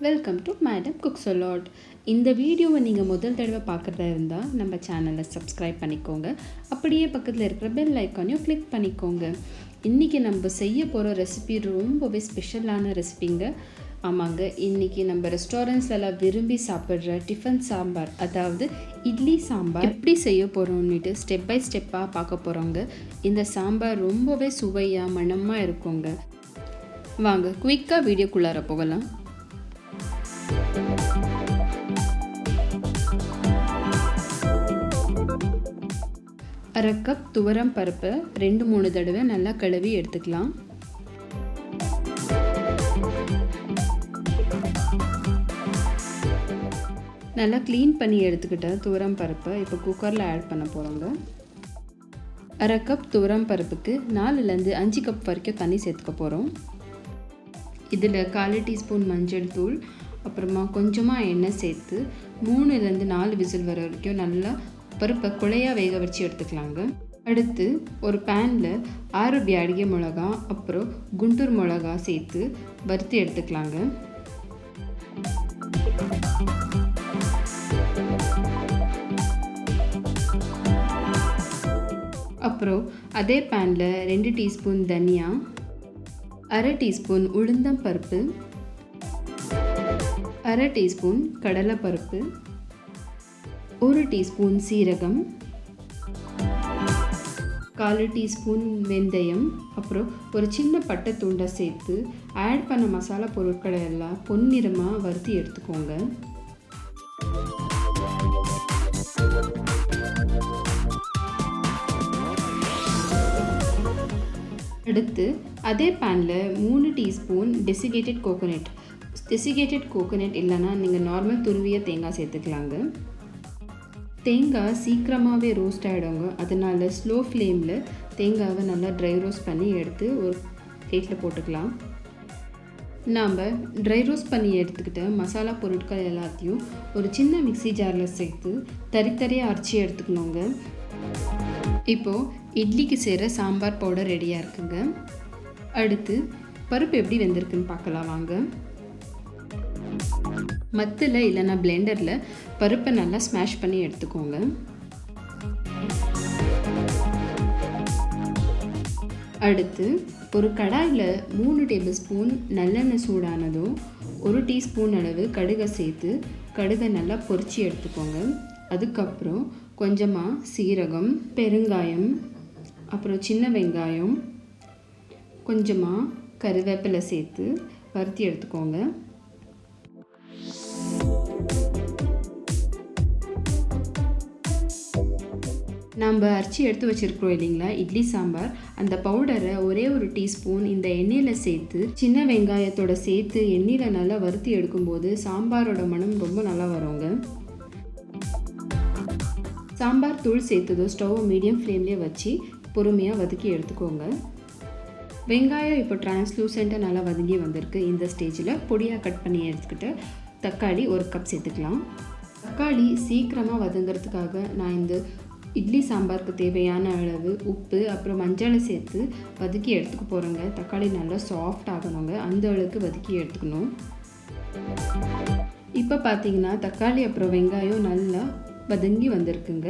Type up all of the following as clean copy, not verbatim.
Welcome to madam cooks a lot. இந்த வீடியோவை நீங்கள் முதல் தடவை பார்க்குறதா இருந்தால் நம்ம சேனலை சப்ஸ்கிரைப் பண்ணிக்கோங்க. அப்படியே பக்கத்தில் இருக்கிற பெல் ஐக்கானையும் கிளிக் பண்ணிக்கோங்க. இன்றைக்கி நம்ம செய்ய போகிற ரெசிபி ரொம்பவே ஸ்பெஷலான ரெசிபிங்க. ஆமாங்க, இன்றைக்கி நம்ம ரெஸ்டாரண்ட்ஸ்லாம் விரும்பி சாப்பிட்ற டிஃபன் சாம்பார், அதாவது இட்லி சாம்பார் எப்படி செய்ய போகிறோம்னுட்டு ஸ்டெப் பை ஸ்டெப்பாக பார்க்க போகிறோங்க. இந்த சாம்பார் ரொம்பவே சுவையாக மணமாக இருக்குங்க. வாங்க குயிக்காக வீடியோக்குள்ளார போகலாம். அரை கப் துவரம் பருப்பை 2-3 தடவை நல்லா கழுவி எடுத்துக்கலாம். நல்லா க்ளீன் பண்ணி எடுத்துக்கிட்ட துவரம் பருப்பை இப்போ குக்கரில் ஆட் பண்ண போகிறோங்க. அரை கப் துவரம் பருப்புக்கு 4-5 கப் வரைக்கும் தண்ணி சேர்த்துக்க போகிறோம். இதில் 1/4 டீஸ்பூன் மஞ்சள் தூள், அப்புறமா கொஞ்சமாக எண்ணெய் சேர்த்து 3-4 விசில் வர வரைக்கும் நல்லா பருப்பை குழையாக வேக வச்சு எடுத்துக்கலாங்க. அடுத்து ஒரு பேனில் 6 பியாடிகை மிளகா அப்புறம் குண்டூர் மிளகா சேர்த்து வறுத்து எடுத்துக்கலாங்க. அப்புறம் அதே பேனில் 2 டீஸ்பூன் தனியா, அரை டீஸ்பூன் உளுந்தம் பருப்பு, அரை டீஸ்பூன் கடலைப்பருப்பு, 1 டீஸ்பூன் சீரகம், 1/4 டீஸ்பூன் வெந்தயம், அப்புறம் ஒரு சின்ன பட்டை துண்டை சேர்த்து ஆட் பண்ண மசாலா பொருட்களை எல்லாம் பொன்னிறமாக வறுத்து எடுத்துக்கோங்க. அடுத்து அதே பேனில் 3 டீஸ்பூன் டெசிகேட்டட் கோகோனட் இல்லைன்னா நீங்கள் நார்மல் துருவிய தேங்காய் சேர்த்துக்கலாங்க. தேங்காய் சீக்கிரமாகவே ரோஸ்ட் ஆகிடுங்க, அதனால் ஸ்லோ ஃப்ளேமில் தேங்காவை நல்லா ட்ரை ரோஸ்ட் பண்ணி எடுத்து ஒரு பிளேட்டில் போட்டுக்கலாம். நாம் ட்ரை ரோஸ்ட் பண்ணி எடுத்துக்கிட்ட மசாலா பொருட்கள் எல்லாத்தையும் ஒரு சின்ன மிக்ஸி ஜாரில் சேர்த்து தரித்தரியாக அரைச்சி எடுத்துக்கணுங்க. இப்போது இட்லிக்கு செய்கிற சாம்பார் பவுடர் ரெடியாக இருக்குங்க. அடுத்து பருப்பு எப்படி வெந்திருக்குன்னு பார்க்கலாம் வாங்க. மத்தில் இல்லைன்னா பிளெண்டரில் பருப்பை நல்லா ஸ்மாஷ் பண்ணி எடுத்துக்கோங்க. அடுத்து ஒரு கடாயில் 3 டேபிள் ஸ்பூன் நல்லெண்ணெய் சூடானதும் 1 டீஸ்பூன் அளவு கடுகை சேர்த்து கடுகை நல்லா பொரிச்சு எடுத்துக்கோங்க. அதுக்கப்புறம் கொஞ்சமாக சீரகம், பெருங்காயம், அப்புறம் சின்ன வெங்காயம், கொஞ்சமாக கருவேப்பிலை சேர்த்து வறுத்தி எடுத்துக்கோங்க. நாம் அரைச்சி எடுத்து வச்சுருக்கிறோம் இல்லைங்களா இட்லி சாம்பார், அந்த பவுடரை ஒரே 1 டீஸ்பூன் இந்த எண்ணெயில் சேர்த்து சின்ன வெங்காயத்தோட சேர்த்து எண்ணெயில் நல்லா வறுத்தி எடுக்கும்போது சாம்பாரோட மனம் ரொம்ப நல்லா வருங்க. சாம்பார் தூள் சேர்த்ததும் ஸ்டவ்வை மீடியம் ஃப்ளேம்லேயே வச்சு பொறுமையாக வதக்கி எடுத்துக்கோங்க. வெங்காயம் இப்போ டிரான்ஸ்லூசண்ட்டாக நல்லா வதங்கி வந்திருக்கு. இந்த ஸ்டேஜில் பொடியாக கட் பண்ணி எடுத்துக்கிட்டு தக்காளி 1 கப் சேர்த்துக்கலாம். தக்காளி சீக்கிரமாக வதங்கிறதுக்காக நான் இந்த இட்லி சாம்பாருக்கு தேவையான அளவு உப்பு அப்புறம் மஞ்சளை சேர்த்து வதக்கி எடுத்துக்க போகிறோங்க. தக்காளி நல்லா சாஃப்ட் ஆகணுங்க, அந்த அளவுக்கு வதக்கி எடுத்துக்கணும். இப்போ பார்த்தீங்கன்னா தக்காளி அப்புறம் வெங்காயம் நல்லா வதங்கி வந்திருக்குங்க.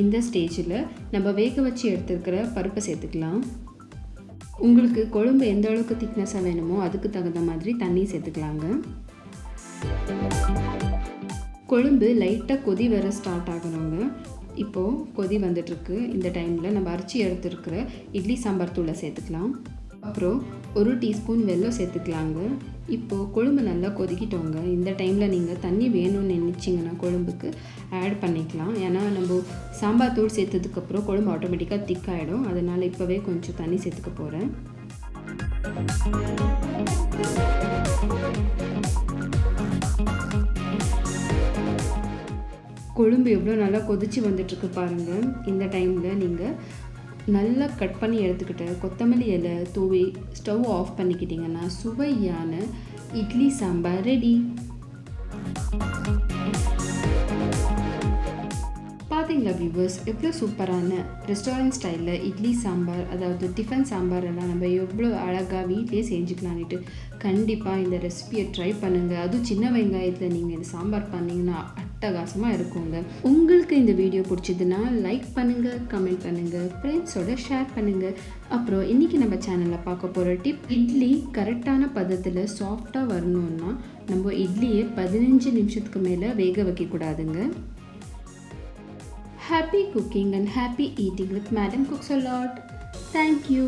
இந்த ஸ்டேஜில் நம்ம வேக வச்சு எடுத்துருக்கிற பருப்பை சேர்த்துக்கலாம். உங்களுக்கு குழம்பு எந்த அளவுக்கு திக்னஸாக வேணுமோ அதுக்கு தகுந்த மாதிரி தண்ணி சேர்த்துக்கலாங்க. குழம்பு லைட்டாக கொதி வர ஸ்டார்ட் ஆகணுங்க. இப்போது கொதி வந்துட்டுருக்கு. இந்த டைமில் நம்ம அரைச்சி எடுத்துருக்கிற இட்லி சாம்பார் தூளை சேர்த்துக்கலாம். அப்புறம் 1 டீஸ்பூன் வெல்லம் சேர்த்துக்கலாங்க. இப்போது குழம்பு நல்லா கொதிக்கிட்டோங்க. இந்த டைமில் நீங்கள் தண்ணி வேணும்னு நினச்சிங்கன்னா குழம்புக்கு ஆட் பண்ணிக்கலாம். ஏன்னா நம்ம சாம்பார் தூள் சேர்த்ததுக்கப்புறம் குழம்பு ஆட்டோமேட்டிக்காக திக்காகிடும், அதனால் இப்போவே கொஞ்சம் தண்ணி சேர்த்துக்க போகிறேன். கொழும்பு எவ்வளோ நல்லா கொதிச்சு வந்துட்டுருக்கு பாருங்கள். இந்த டைமில் நீங்கள் நல்லா கட் பண்ணி எடுத்துக்கிட்டு கொத்தமல்லி இலை தூவி ஸ்டவ் ஆஃப் பண்ணிக்கிட்டிங்கன்னா சுவையான இட்லி சாம்பார் ரெடி. பார்த்தீங்களா பார்த்தீங்களா வியூவர்ஸ், எவ்வளோ சூப்பரான ரெஸ்டாரண்ட் ஸ்டைலில் இட்லி சாம்பார், அதாவது டிஃபன் சாம்பார் எல்லாம் நம்ம எவ்வளோ அழகாக வீட்டிலே செஞ்சுக்கலான்ட்டு. கண்டிப்பாக இந்த ரெசிபியை ட்ரை பண்ணுங்கள். அதுவும் சின்ன வெங்காயத்தில் நீங்கள் இந்த சாம்பார் பண்ணிங்கன்னா அட்டகாசமாக இருக்குங்க. உங்களுக்கு இந்த வீடியோ பிடிச்சதுன்னா லைக் பண்ணுங்கள், கமெண்ட் பண்ணுங்கள், ஃப்ரெண்ட்ஸோட ஷேர் பண்ணுங்கள். அப்புறம் இன்றைக்கி நம்ம சேனலில் பார்க்க போகிற டிப், இட்லி கரெக்டான பதத்தில் சாஃப்டாக வரணுன்னா நம்ம இட்லியை 15 நிமிஷத்துக்கு மேலே வேக வைக்கக்கூடாதுங்க. Happy cooking and happy eating with Madam Cooks a Lot. Thank you.